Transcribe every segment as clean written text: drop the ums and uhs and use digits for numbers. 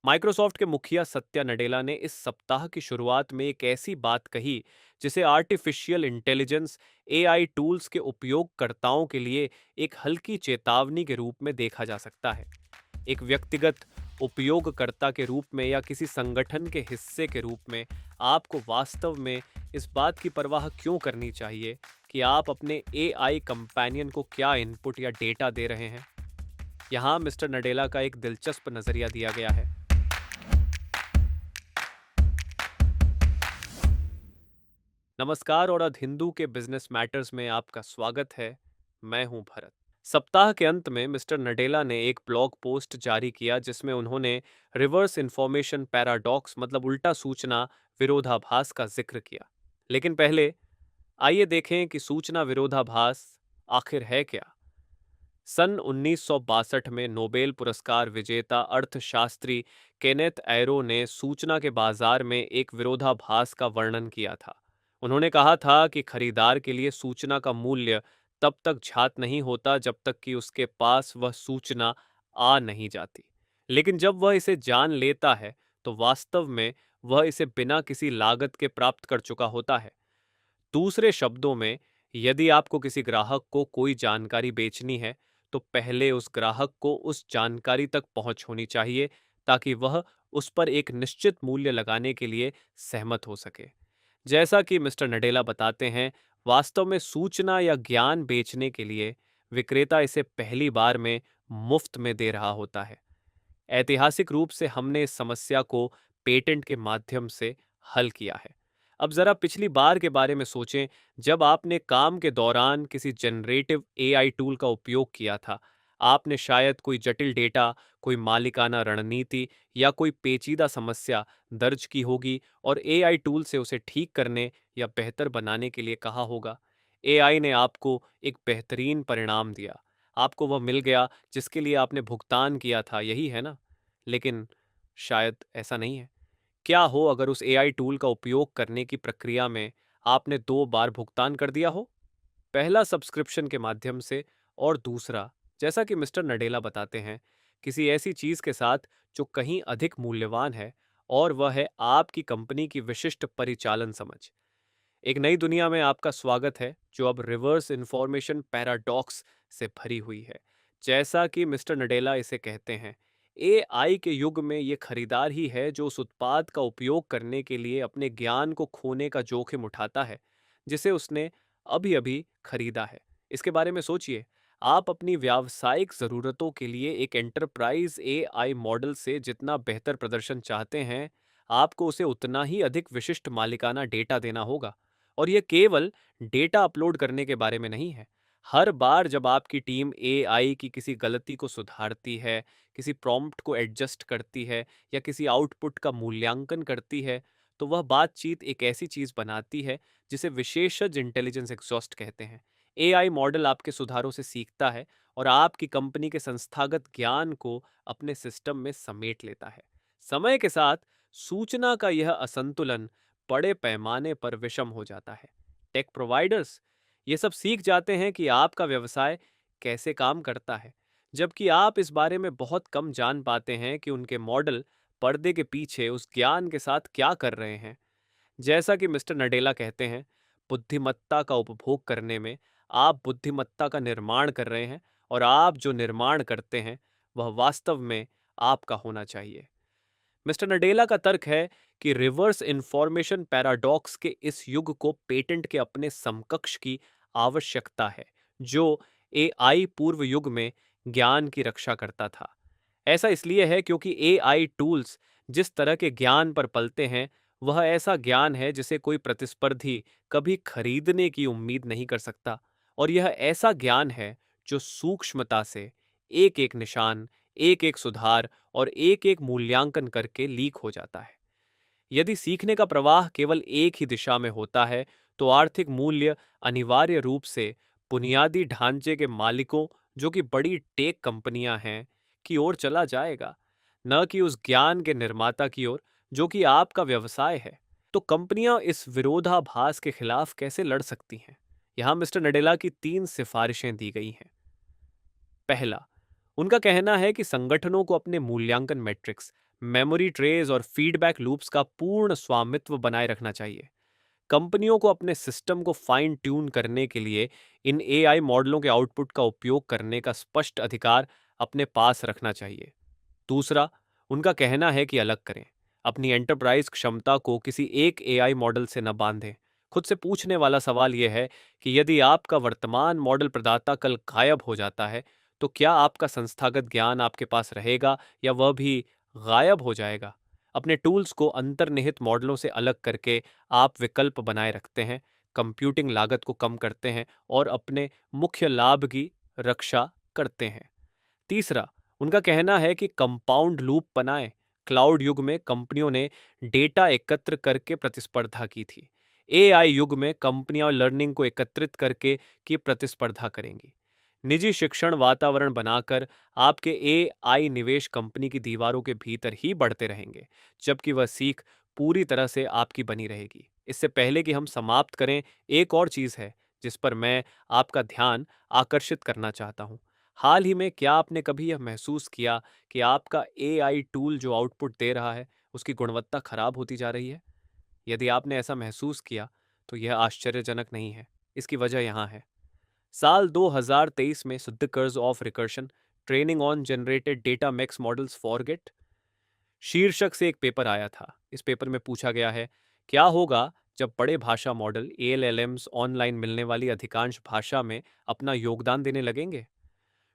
Microsoft के मुखिया सत्या नडेला ने इस सप्ताह की शुरुआत में एक ऐसी बात कही जिसे आर्टिफिशियल इंटेलिजेंस एआई टूल्स के उपयोगकर्ताओं के लिए एक हल्की चेतावनी के रूप में देखा जा सकता है। एक व्यक्तिगत उपयोगकर्ता के रूप में या किसी संगठन के हिस्से के रूप में आपको वास्तव में इस बात की परवाह क्यों करनी चाहिए कि आप अपने एआई कंपेनियन को क्या इनपुट या डेटा दे रहे हैं। यहाँ मिस्टर नडेला का एक दिलचस्प नजरिया दिया गया है। नमस्कार और अद हिंदू के बिजनेस मैटर्स में आपका स्वागत है। मैं हूं भरत। सप्ताह के अंत में मिस्टर नडेला ने एक ब्लॉग पोस्ट जारी किया जिसमें उन्होंने रिवर्स इंफॉर्मेशन पैराडॉक्स मतलब उल्टा सूचना विरोधाभास का जिक्र किया। लेकिन पहले आइए देखें कि सूचना विरोधाभास आखिर है क्या। सन 1962 में नोबेल पुरस्कार विजेता अर्थशास्त्री केनेथ एरो ने सूचना के बाजार में एक विरोधाभास का वर्णन किया था। उन्होंने कहा था कि खरीदार के लिए सूचना का मूल्य तब तक ज्ञात नहीं होता जब तक कि उसके पास वह सूचना आ नहीं जाती, लेकिन जब वह इसे जान लेता है तो वास्तव में वह इसे बिना किसी लागत के प्राप्त कर चुका होता है। दूसरे शब्दों में, यदि आपको किसी ग्राहक को कोई जानकारी बेचनी है तो पहले उस ग्राहक को उस जानकारी तक पहुंच होनी चाहिए ताकि वह उस पर एक निश्चित मूल्य लगाने के लिए सहमत हो सके। जैसा कि मिस्टर नडेला बताते हैं, वास्तव में सूचना या ज्ञान बेचने के लिए विक्रेता इसे पहली बार में मुफ्त में दे रहा होता है। ऐतिहासिक रूप से हमने इस समस्या को पेटेंट के माध्यम से हल किया है। अब जरा पिछली बार के बारे में सोचें, जब आपने काम के दौरान किसी जनरेटिव एआई टूल का उपयोग किया था। आपने शायद कोई जटिल डेटा, कोई मालिकाना रणनीति या कोई पेचीदा समस्या दर्ज की होगी और एआई टूल से उसे ठीक करने या बेहतर बनाने के लिए कहा होगा। एआई ने आपको एक बेहतरीन परिणाम दिया, आपको वह मिल गया जिसके लिए आपने भुगतान किया था, यही है ना? लेकिन शायद ऐसा नहीं है। क्या हो अगर उस एआई टूल का उपयोग करने की प्रक्रिया में आपने 2 बार भुगतान कर दिया हो? पहला सब्सक्रिप्शन के माध्यम से और दूसरा, जैसा कि मिस्टर नडेला बताते हैं, किसी ऐसी चीज के साथ जो कहीं अधिक मूल्यवान है, और वह है आपकी कंपनी की विशिष्ट परिचालन समझ। एक नई दुनिया में आपका स्वागत है जो अब रिवर्स इंफॉर्मेशन पैराडॉक्स से भरी हुई है। जैसा कि मिस्टर नडेला इसे कहते हैं, एआई के युग में ये खरीदार ही है जो उस उत्पाद का उपयोग करने के लिए अपने ज्ञान को खोने का जोखिम उठाता है जिसे उसने अभी अभी खरीदा है। इसके बारे में सोचिए, आप अपनी व्यावसायिक ज़रूरतों के लिए एक एंटरप्राइज एआई मॉडल से जितना बेहतर प्रदर्शन चाहते हैं, आपको उसे उतना ही अधिक विशिष्ट मालिकाना डेटा देना होगा। और यह केवल डेटा अपलोड करने के बारे में नहीं है। हर बार जब आपकी टीम एआई की किसी गलती को सुधारती है, किसी प्रॉम्प्ट को एडजस्ट करती है या किसी आउटपुट का मूल्यांकन करती है, तो वह बातचीत एक ऐसी चीज बनाती है जिसे विशेषज्ञ इंटेलिजेंस एग्जॉस्ट कहते हैं। एआई मॉडल आपके सुधारों से सीखता है और आपकी कंपनी के संस्थागत ज्ञान को अपने सिस्टम में समेट लेता है। समय के साथ सूचना का यह असंतुलन बड़े पैमाने पर विषम हो जाता है। टेक प्रोवाइडर्स ये सब सीख जाते हैं कि आपका व्यवसाय कैसे काम करता है, जबकि आप इस बारे में बहुत कम जान पाते हैं कि उनके मॉडल पर्दे के पीछे उस ज्ञान के साथ क्या कर रहे हैं। जैसा कि मिस्टर नडेला कहते हैं, बुद्धिमत्ता का उपभोग करने में आप बुद्धिमत्ता का निर्माण कर रहे हैं, और आप जो निर्माण करते हैं वह वास्तव में आपका होना चाहिए। मिस्टर नडेला का तर्क है कि रिवर्स इंफॉर्मेशन पैराडॉक्स के इस युग को पेटेंट के अपने समकक्ष की आवश्यकता है, जो एआई पूर्व युग में ज्ञान की रक्षा करता था। ऐसा इसलिए है क्योंकि एआई टूल्स जिस तरह के ज्ञान पर पलते हैं, वह ऐसा ज्ञान है जिसे कोई प्रतिस्पर्धी कभी खरीदने की उम्मीद नहीं कर सकता। और यह ऐसा ज्ञान है जो सूक्ष्मता से एक एक निशान, एक एक सुधार और एक एक मूल्यांकन करके लीक हो जाता है। यदि सीखने का प्रवाह केवल एक ही दिशा में होता है, तो आर्थिक मूल्य अनिवार्य रूप से बुनियादी ढांचे के मालिकों, जो कि बड़ी टेक कंपनियां हैं, की ओर चला जाएगा, न कि उस ज्ञान के निर्माता की ओर जो कि आपका व्यवसाय है। तो कंपनियां इस विरोधाभास के खिलाफ कैसे लड़ सकती हैं? यहां मिस्टर नडेला की 3 सिफारिशें दी गई हैं। पहला, उनका कहना है कि संगठनों को अपने मूल्यांकन मैट्रिक्स मेमोरी ट्रेस और फीडबैक लूप्स का पूर्ण स्वामित्व बनाए रखना चाहिए। कंपनियों को अपने सिस्टम को फाइन ट्यून करने के लिए इन एआई मॉडलों के आउटपुट का उपयोग करने का स्पष्ट अधिकार अपने पास रखना चाहिए। दूसरा, उनका कहना है कि अलग करें। अपनी एंटरप्राइज क्षमता को किसी एक एआई मॉडल से न बांधें। खुद से पूछने वाला सवाल यह है कि यदि आपका वर्तमान मॉडल प्रदाता कल गायब हो जाता है, तो क्या आपका संस्थागत ज्ञान आपके पास रहेगा या वह भी गायब हो जाएगा? अपने टूल्स को अंतर्निहित मॉडलों से अलग करके आप विकल्प बनाए रखते हैं, कंप्यूटिंग लागत को कम करते हैं और अपने मुख्य लाभ की रक्षा करते हैं। तीसरा, उनका कहना है कि कंपाउंड लूप बनाएं। क्लाउड युग में कंपनियों ने डेटा एकत्र करके प्रतिस्पर्धा की थी। एआई युग में कंपनियां लर्निंग को एकत्रित करके की प्रतिस्पर्धा करेंगी। निजी शिक्षण वातावरण बनाकर आपके एआई निवेश कंपनी की दीवारों के भीतर ही बढ़ते रहेंगे, जबकि वह सीख पूरी तरह से आपकी बनी रहेगी। इससे पहले कि हम समाप्त करें, एक और चीज है जिस पर मैं आपका ध्यान आकर्षित करना चाहता हूं। हाल ही में क्या आपने कभी यह महसूस किया कि आपका एआई टूल जो आउटपुट दे रहा है, उसकी गुणवत्ता खराब होती जा रही है? यदि आपने ऐसा महसूस किया, तो यह आश्चर्यजनक नहीं है। इसकी वजह यहाँ है। साल 2023 में सिद्धकर्ज of recursion, training on generated data makes models forget शीर्षक से एक पेपर आया था। इस पेपर में पूछा गया है, क्या होगा जब बड़े भाषा मॉडल एएलएलएम्स ऑनलाइन मिलने वाली अधिकांश भाषा में अपना योगदान देने लगेंगे?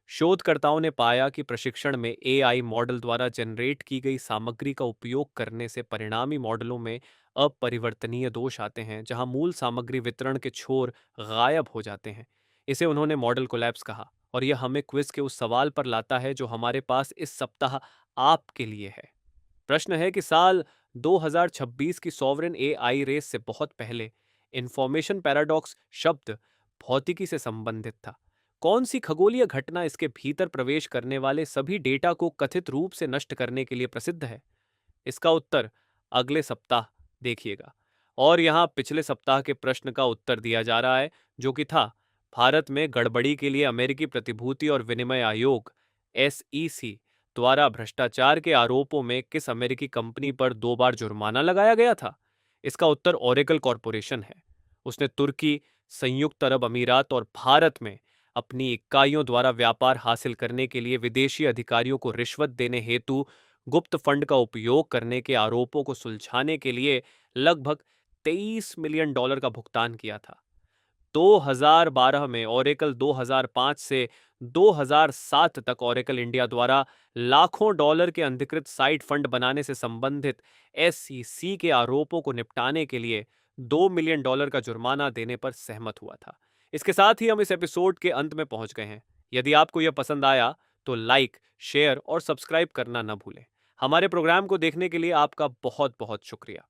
शोधकर्ताओं ने पाया कि प्रशिक्षण में एआई मॉडल द्वारा जनरेट की गई सामग्री का उपयोग करने से परिणामी मॉडलों में अपरिवर्तनीय दोष आते हैं, जहां मूल सामग्री वितरण के छोर गायब हो जाते हैं। इसे उन्होंने मॉडल कोलैप्स कहा, और यह हमें क्विज के उस सवाल पर लाता है जो हमारे पास इस सप्ताह आपके लिए है। प्रश्न है कि साल 2026 की सॉवरेन एआई रेस से बहुत पहले इंफॉर्मेशन पैराडॉक्स शब्द भौतिकी से संबंधित था। कौन सी खगोलीय घटना इसके भीतर प्रवेश करने वाले सभी डेटा को कथित रूप से नष्ट करने के लिए प्रसिद्ध है? इसका उत्तर अगले सप्ताह देखिएगा। और यहाँ पिछले सप्ताह के प्रश्न का उत्तर दिया जा रहा है, जो कि था, भारत में गड़बड़ी के लिए अमेरिकी प्रतिभूति और विनिमय आयोग एसईसी द्वारा भ्रष्टाचार के आरोपों में किस अमेरिकी कंपनी पर 2 बार जुर्माना लगाया गया था? इसका उत्तर ओरेकल कॉरपोरेशन है। उसने तुर्की, संयुक्त अरब अमीरात और भारत में अपनी इकाइयों द्वारा व्यापार हासिल करने के लिए विदेशी अधिकारियों को रिश्वत देने हेतु गुप्त फंड का उपयोग करने के आरोपों को सुलझाने के लिए लगभग $23 मिलियन का भुगतान किया था। 2012 में ओरेकल 2005 से 2007 तक ओरेकल इंडिया द्वारा लाखों डॉलर के अनधिकृत साइट फंड बनाने से संबंधित एसईसी के आरोपों को निपटाने के लिए $2 मिलियन का जुर्माना देने पर सहमत हुआ था। इसके साथ ही हम इस एपिसोड के अंत में पहुंच गए हैं। यदि आपको यह पसंद आया तो लाइक, शेयर और सब्सक्राइब करना न भूलें। हमारे प्रोग्राम को देखने के लिए आपका बहुत बहुत शुक्रिया।